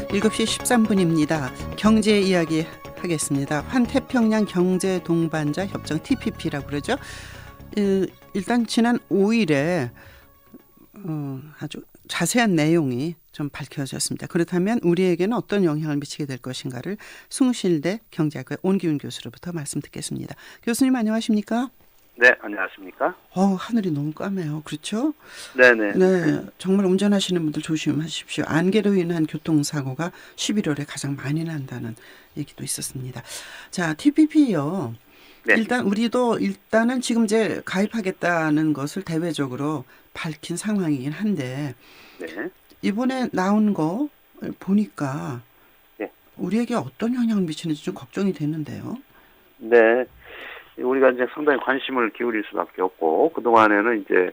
7시 13분입니다. 경제 이야기 하겠습니다. 환태평양 경제 동반자 협정 TPP라고 그러죠. 일단 지난 5일에 아주 자세한 내용이 좀 밝혀졌습니다. 그렇다면 우리에게는 어떤 영향을 미치게 될 것인가를 숭실대 경제학과의 온기훈 교수로부터 말씀 듣겠습니다. 교수님 안녕하십니까? 네, 안녕하십니까? 하늘이 너무 까매요. 그렇죠? 네네. 네, 정말 운전하시는 분들 조심하십시오. 안개로 인한 교통사고가 11월에 가장 많이 난다는 얘기도 있었습니다. 자, TPP요. 네. 일단은 지금 이제 가입하겠다는 것을 대외적으로 밝힌 상황이긴 한데, 네. 이번에 나온 거 보니까 네. 우리에게 어떤 영향을 미치는지 좀 걱정이 되는데요. 네. 우리가 이제 상당히 관심을 기울일 수밖에 없고, 그동안에는 이제,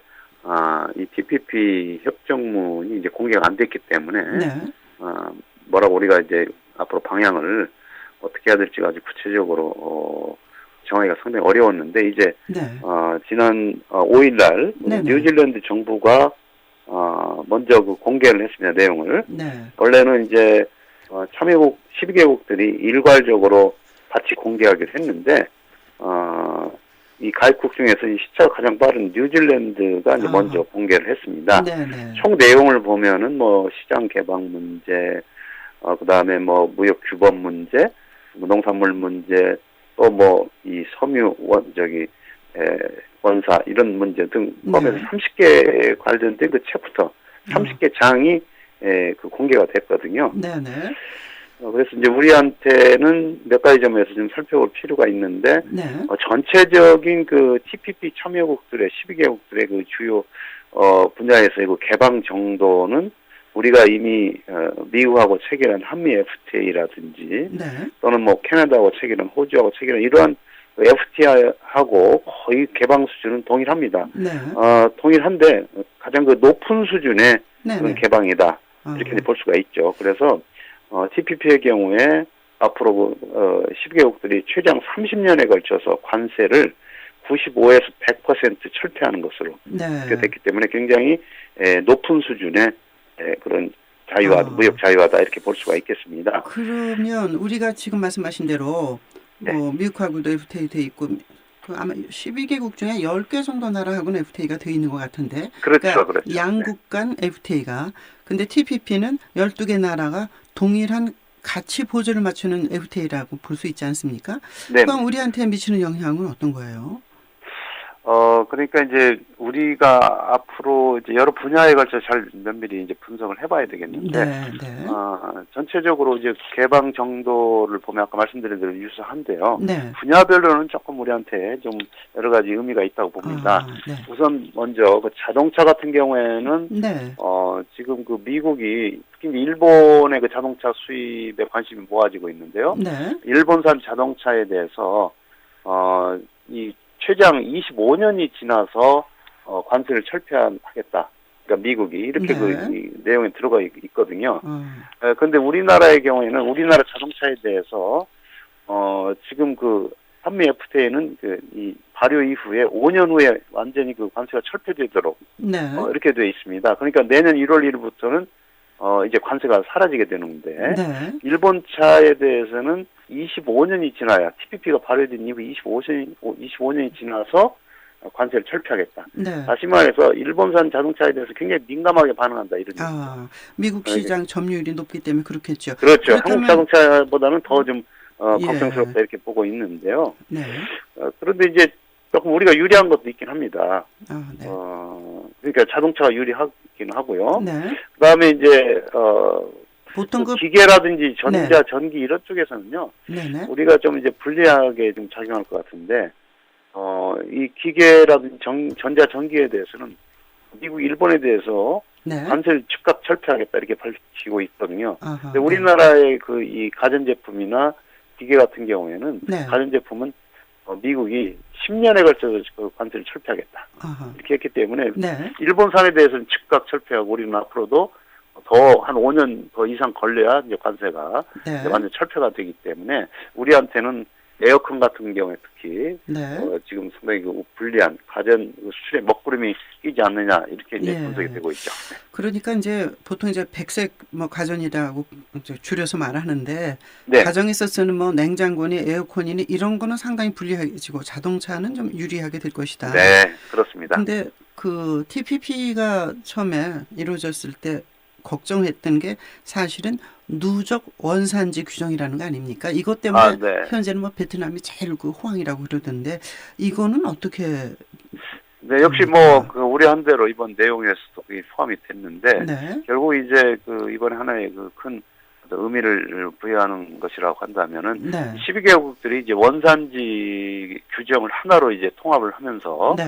이 TPP 협정문이 이제 공개가 안 됐기 때문에, 네. 뭐라고 우리가 이제 앞으로 방향을 어떻게 해야 될지가 아주 구체적으로, 정하기가 상당히 어려웠는데, 이제, 네. 지난 5일날, 뉴질랜드 정부가, 먼저 그 공개를 했습니다, 내용을. 네. 원래는 이제, 참여국 12개국들이 일괄적으로 같이 공개하기로 했는데, 이 가입국 중에서 이 시차가 가장 빠른 뉴질랜드가 이제 먼저 공개를 했습니다. 네네. 총 내용을 보면은 뭐 시장 개방 문제, 그다음에 뭐 무역 규범 문제, 농산물 문제, 또 뭐 이 섬유 원사 이런 문제 등 포함해서 30개 관련된 그 챕터, 30개 장이 그 공개가 됐거든요. 네네. 그래서 이제 우리한테는 몇 가지 점에서 좀 살펴볼 필요가 있는데, 네. 전체적인 그 TPP 참여국들의 12개국들의 그 주요 분야에서의 그 개방 정도는 우리가 이미 미국하고 체결한 한미 FTA라든지 네. 또는 뭐 캐나다하고 체결한 호주하고 체결한 이러한 FTA하고 거의 개방 수준은 동일합니다. 네. 동일한데 가장 그 높은 수준의 네네. 그런 개방이다 이렇게 볼 수가 있죠. 그래서 TPP의 경우에 앞으로 10개국들이 최장 30년에 걸쳐서 관세를 95에서 100% 철폐하는 것으로 그렇게 됐기 때문에 굉장히 높은 수준의 그런 무역 자유화다 이렇게 볼 수가 있겠습니다. 그러면 우리가 지금 말씀하신 대로 뭐 미국하고도 FTA 돼 있고 아마 12개국 중에 10개 정도 나라하고는 FTA가 돼 있는 것 같은데. 그렇죠. 양국 간 FTA가. 근데 TPP는 12개 나라가 동일한 가치 보조를 맞추는 FTA라고 볼 수 있지 않습니까? 네. 그럼 우리한테 미치는 영향은 어떤 거예요? 그러니까 이제 우리가 앞으로 이제 여러 분야에 걸쳐 잘 면밀히 이제 분석을 해봐야 되겠는데, 네. 전체적으로 이제 개방 정도를 보면 아까 말씀드린 대로 유사한데요. 네. 분야별로는 조금 우리한테 좀 여러 가지 의미가 있다고 봅니다. 네. 우선 먼저 그 자동차 같은 경우에는, 네. 지금 그 미국이 특히 일본의 그 자동차 수입에 관심이 모아지고 있는데요. 네. 일본산 자동차에 대해서, 이 최장 25년이 지나서 관세를 철폐하겠다. 그러니까 미국이 이렇게 이 내용에 들어가 있거든요. 그런데 우리나라의 경우에는 우리나라 자동차에 대해서 지금 그 한미 FTA는 이 발효 이후에 5년 후에 완전히 그 관세가 철폐되도록 이렇게 되어 있습니다. 그러니까 내년 1월 1일부터는 이제 관세가 사라지게 되는데 일본 차에 대해서는 25년이 지나야 TPP가 발효된 이후 25년이 지나서 관세를 철폐하겠다. 다시 말해서 일본산 자동차에 대해서 굉장히 민감하게 반응한다 이런 얘기죠. 미국 시장 점유율이 높기 때문에 그렇겠죠. 그렇죠. 한국 자동차보다는 더 좀 걱정스럽다 이렇게 보고 있는데요. 네. 그런데 이제 조금 우리가 유리한 것도 있긴 합니다. 네. 그러니까 자동차가 유리하긴 하고요. 네. 그다음에 이제 보통 기계라든지 전자, 전기 이런 쪽에서는요. 네네. 우리가 좀 이제 불리하게 좀 작용할 것 같은데, 이 기계라든지 전자, 전기에 대해서는 미국, 일본에 대해서 관세를 즉각 철폐하겠다 이렇게 밝히고 있거든요. 근데 우리나라의 이 가전제품이나 기계 같은 경우에는 가전제품은 미국이 10년에 걸쳐서 그 관세를 철폐하겠다 이렇게 했기 때문에 일본산에 대해서는 즉각 철폐하고 우리는 앞으로도 더 한 5년 더 이상 걸려야 이제 관세가 이제 완전 철폐가 되기 때문에 우리한테는 에어컨 같은 경우에 특히 네. 지금 상당히 그 불리한 가전 수출에 먹구름이 끼지 않느냐 이렇게 이제 예. 분석이 되고 있죠. 그러니까 이제 보통 이제 백색 뭐 가전이라고 이제 줄여서 말하는데 네. 가정에서 쓰는 뭐 냉장고니 에어컨이니 이런 거는 상당히 불리해지고 자동차는 좀 유리하게 될 것이다. 네, 그렇습니다. 근데 그 TPP가 처음에 이루어졌을 때 걱정했던 게 사실은 누적 원산지 규정이라는 거 아닙니까? 이것 때문에 네. 현재는 뭐 베트남이 제일 그 호황이라고 그러던데 이거는 어떻게? 네, 역시 뭐 그 우려한 대로 이번 내용에서도 포함이 됐는데 네. 결국 이제 그 이번에 하나의 그 큰 의미를 부여하는 것이라고 한다면은 네. 12개국들이 이제 원산지 규정을 하나로 이제 통합을 하면서 네.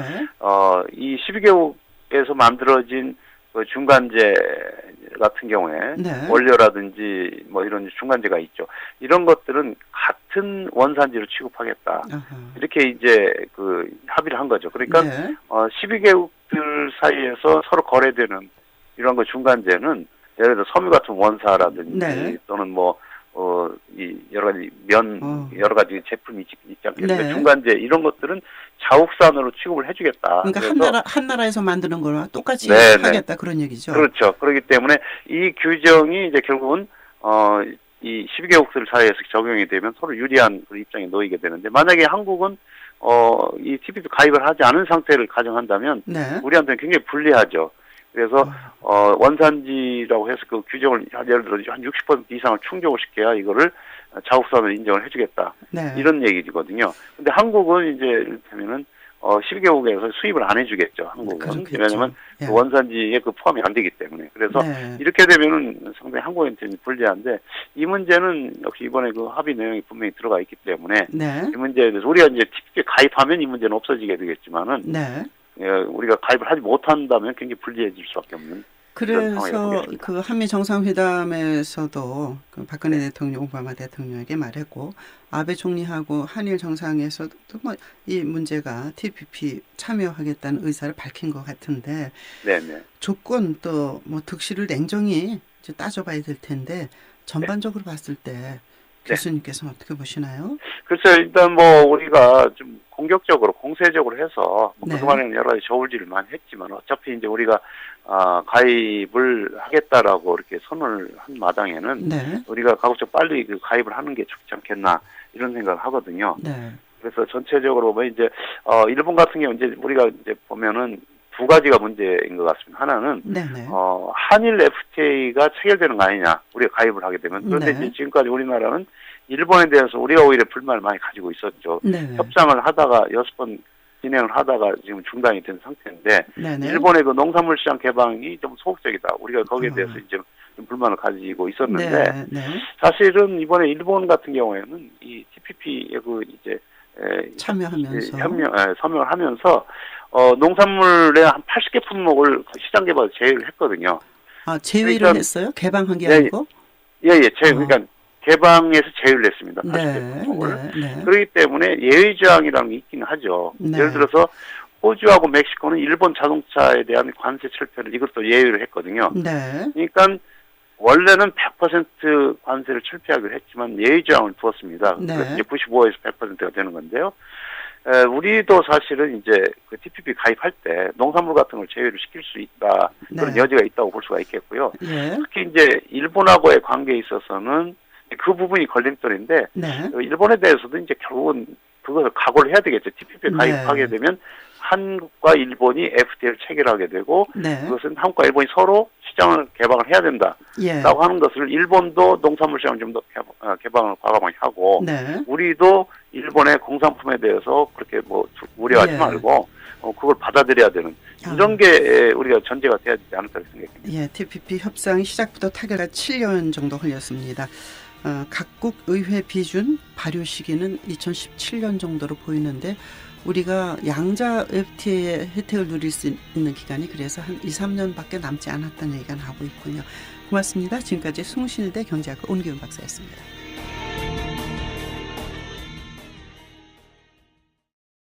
이 12개국에서 만들어진 그 중간재 같은 경우에 네. 원료라든지 뭐 이런 중간재가 있죠. 이런 것들은 같은 원산지로 취급하겠다. 아하. 이렇게 이제 그 합의를 한 거죠. 그러니까 네. 12개국들 사이에서 서로 거래되는 이런 거 중간재는 예를 들어 섬유 같은 원사라든지 네. 또는 이 여러 가지 여러 가지 제품이 있지 않겠습니까? 네. 중간재 이런 것들은 자국산으로 취급을 해주겠다. 그러니까 그래서 한 나라에서 만드는 거랑 똑같이 네, 하겠다 그런 얘기죠. 그렇죠. 그렇기 때문에 이 규정이 이제 결국은 이 12개국들 사이에서 적용이 되면 서로 유리한 그 입장에 놓이게 되는데 만약에 한국은 이 TPP 가입을 하지 않은 상태를 가정한다면 네. 우리한테는 굉장히 불리하죠. 그래서 원산지라고 해서 그 규정을 예를 들어 한 60% 이상을 충족을 시켜야 이거를 자국산으로 인정을 해주겠다. 네. 이런 얘기거든요. 근데 한국은 이제 이를테면은 12개국에서 수입을 안 해주겠죠. 한국은. 그렇겠죠. 왜냐하면 예. 그 원산지에 그 포함이 안 되기 때문에. 그래서 네. 이렇게 되면은 상당히 한국한테는 불리한데 이 문제는 역시 이번에 그 합의 내용이 분명히 들어가 있기 때문에 네. 이 문제에 대해서 우리가 이제 TPP에 가입하면 이 문제는 없어지게 되겠지만은 네. 우리가 가입을 하지 못한다면 굉장히 불리해질 수밖에 없는. 그래서 그 한미 정상회담에서도 그 박근혜 대통령, 오바마 대통령에게 말했고 아베 총리하고 한일 정상에서도 뭐 이 문제가 TPP 참여하겠다는 의사를 밝힌 것 같은데 네네. 조건 또 뭐 득실을 냉정히 이제 따져봐야 될 텐데 전반적으로 봤을 때 교수님께서는 어떻게 보시나요? 글쎄요, 일단 뭐 우리가 좀 공격적으로 공세적으로 해서 뭐 네. 그동안에는 여러 가지 저울질을 많이 했지만 어차피 이제 우리가 가입을 하겠다라고 이렇게 선언을 한 마당에는 네. 우리가 가급적 빨리 그 가입을 하는 게 좋지 않겠나 이런 생각을 하거든요. 네. 그래서 전체적으로 뭐 이제 일본 같은 경우 이제 우리가 이제 보면은 두 가지가 문제인 것 같습니다. 하나는 네네. 한일 FTA가 체결되는 거 아니냐 우리가 가입을 하게 되면 그런데 네. 이제 지금까지 우리나라는 일본에 대해서 우리가 오히려 불만을 많이 가지고 있었죠. 네네. 협상을 하다가 6번 진행을 하다가 지금 중단이 된 상태인데 네네. 일본의 그 농산물 시장 개방이 좀 소극적이다. 우리가 거기에 대해서 이제 좀 불만을 가지고 있었는데 네. 네. 사실은 이번에 일본 같은 경우에는 이 TPP에 그 이제 참여하면서 서명을 하면서 농산물의 한 80개 품목을 시장 개발 제외를 했거든요. 아, 제외를 그러니까, 했어요? 개방한 게 네, 아니고? 그러니까 개방에서 제외를 했습니다. 80개 네, 품목을. 네. 그렇기 때문에 예외 조항이라는 게 있긴 하죠. 네. 예를 들어서 호주하고 멕시코는 일본 자동차에 대한 관세 철폐를 이것도 예외를 했거든요. 네. 그러니까 원래는 100% 관세를 철폐하기로 했지만 예외 조항을 두었습니다. 네. 그래서 이제 95에서 100%가 되는 건데요. 우리도 사실은 이제 그 TPP 가입할 때 농산물 같은 걸 제외를 시킬 수 있다. 그런 네. 여지가 있다고 볼 수가 있겠고요. 예. 특히 이제 일본하고의 관계에 있어서는 그 부분이 걸림돌인데 네. 일본에 대해서도 이제 결국은 그것을 각오를 해야 되겠죠. TPP에 가입하게 네. 되면 한국과 일본이 FTA를 체결하게 되고 네. 그것은 한국과 일본이 서로 시장을 개방을 해야 된다라고 예. 하는 것을 일본도 농산물 시장을 좀 더 개방을 과감하게 하고 네. 우리도 일본의 공산품에 대해서 그렇게 뭐 우려하지 예. 말고 그걸 받아들여야 되는 이런 게 우리가 전제가 돼야 되지 않을까 생각합니다. 예, TPP 협상이 시작부터 타결가 7년 정도 걸렸습니다. 각국 의회 비준 발효 시기는 2017년 정도로 보이는데 우리가 양자 FTA의 혜택을 누릴 수 있는 기간이 그래서 한 2, 3년밖에 남지 않았다는 얘기가 나오고 있군요. 고맙습니다. 지금까지 숭실대 경제학과 온기훈 박사였습니다.